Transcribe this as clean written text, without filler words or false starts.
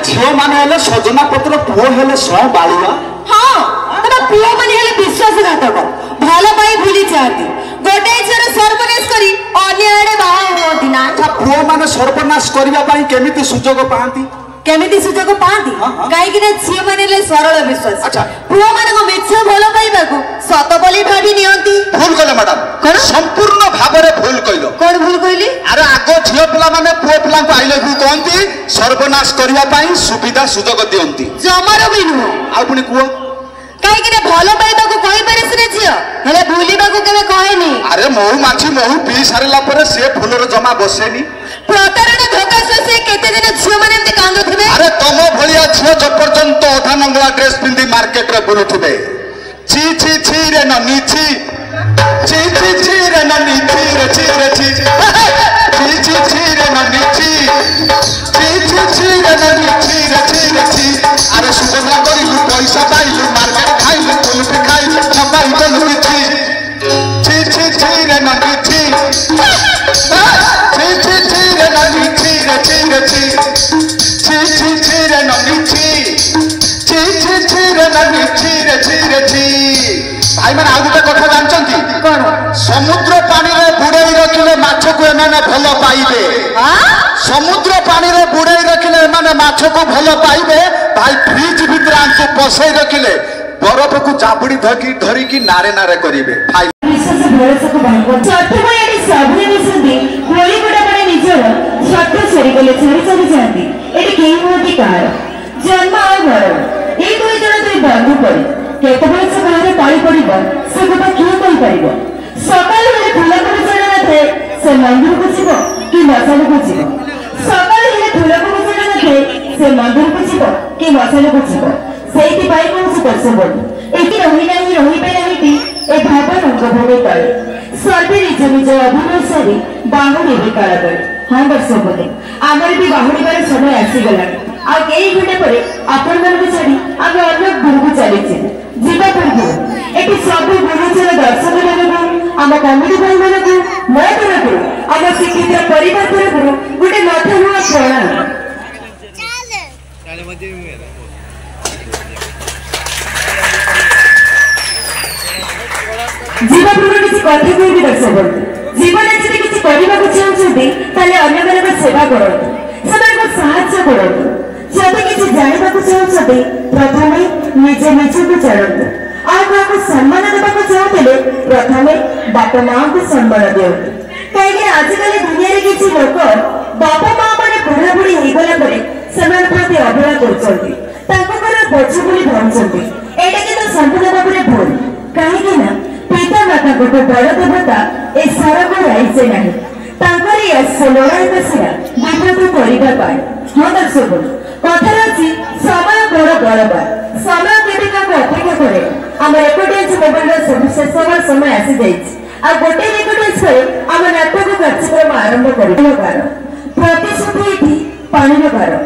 झील मैंने सजना पत्र पुओ हेले सह बाड़ुआ हाँ तब पुओ माने हेले विश्वासघातक भल पाई भूली जाती गोटे झील सर्वनाश करी अन्य आड़े बाहा होती ना पुओ माने सर्वनाश करबा पाई केमिति सुजोग पांती केमिति सुजोग पांती काईकि ना झील माने ले सरल विश्वास अच्छा पुओ माने को मिछ भल पाइबाकू सत बोली भाबी नियंती भूल कले मैडम कोन संपूर्ण भाबरे भूल कइलो कोन भूल कइली अरे आगो झियो पिला माने पुओ पिला को आई लव यू कहंती सर्वनाश करबा पाई सुविधा सुजोग दियंती जमारो भी नुह आ पुनी कुओ काईकि ना भल पाइबाकू कहि पारे सिने झियो हेले भूलिबाकू केबे कहेनी अरे महू माछी महू पी सारला परे से फुलर जमा बसेनी प्रतारणा धोखा ससे केते दिन झियो माने एमते कांदुथिबे अरे तम भलिया झियो ज पर्यंत अधा नंगला ड्रेस पिंदी मार्केट रे बुलुथिबे ची ची ची रे ननी ची ची ची ची रे ननी ची रे ची रे ची ची ची ची रे ननी ची ची ची ची रे ननी ची रे ची अरे सुबह करी पैसा पाइलु मार्केट खाइलु कुल्फी खाइलु छपाई गलु ची ची ची ची रे ननी ची ची ची ची रे ननी ची रे ची ची ची ची रे ननी ची ची ची ची रे ननी ची भाई मैंने आउ गोटे कथा जानछंती कोन समुद्र पानी रे बुड़ाई रखिले माछ को एमाने भलो पाइबे समुद्र पानी रे बुड़ाई रखिले एमाने माछ को भलो पाइबे भाई फ्रिज भीतर आंको पसई रखिले बरफ को चापुड़ी धरी की नारे नारे करिवे भाई विश्वास भरोसा को बांधो छठ मायारी सबने मिसंदी होली गुडा माने निजर छठ सरी गले छरी जाती एटी केही होती कार जन्म आ घर ए दुई जण दुई बंधु पड़ी केतबेले से बाहर पाई पड़िबो से गोटा किए कहि परिबो सकाल हेले फुला को जण न थे से मंदिर को जीवो कि मसाल को जीवो सकाल हेले फुला को जण न थे से मंदिर को जीवो कि मसाल को जीवो सेति पाई को से करसे बोल एकी रही पे नहीं थी ए भावन अंग भूमि तले सर्वे निज निज अभिनय सारी बाहुड़ी भी काला करे हाँ दर्शक बोले आमर भी बाहुड़ी बारे समय आसी गला आ केई घंटे परे आपण मन को छाड़ी आगे अन्य गुरु को चली छी जीवा पूर्व एटी सब गुरुजन दर्शन करबो आम कमिटी भाई मन को मैं करबो आम शिक्षित परिवार करबो गुटे माथा हुआ प्रणाम चल मजे मेरा जीवन पूर्व किसी कथा कोई दर्शक जीवन अच्छे किसी करने को चाहते ताले अन्य मान सेवा करते सेमान को साहाय्य करते जब किसी जानवा को चाहते प्रथम निजे निज को चलते आपको सम्मान देवा चाहते प्रथम बापा माँ को सम्मान दिंतु कहीं आजिकल दुनिया किसी लोक बापा माँ मैंने बुढ़ा बुढ़ी होगला प्रति अवहेला कर बोझ बोली भावुंट एटा कि संपूर्ण भाव में भूल कहीं पिता माता गोटे बड़ देवता ए सारा को आईसे नहीं तांकरी लड़ाई बसिया विपद करबा पाए हाँ दर्शक कथार अच्छी समय बड़ बड़बा समय केबिका को अपेक्षा करे आम रेकर्डियंस मोबाइल शेष समय आसी जाइए आ गोटे रेकर्डियंस पर आम नाटक कार्यक्रम आरंभ कर प्रतिश्रुति पानी भार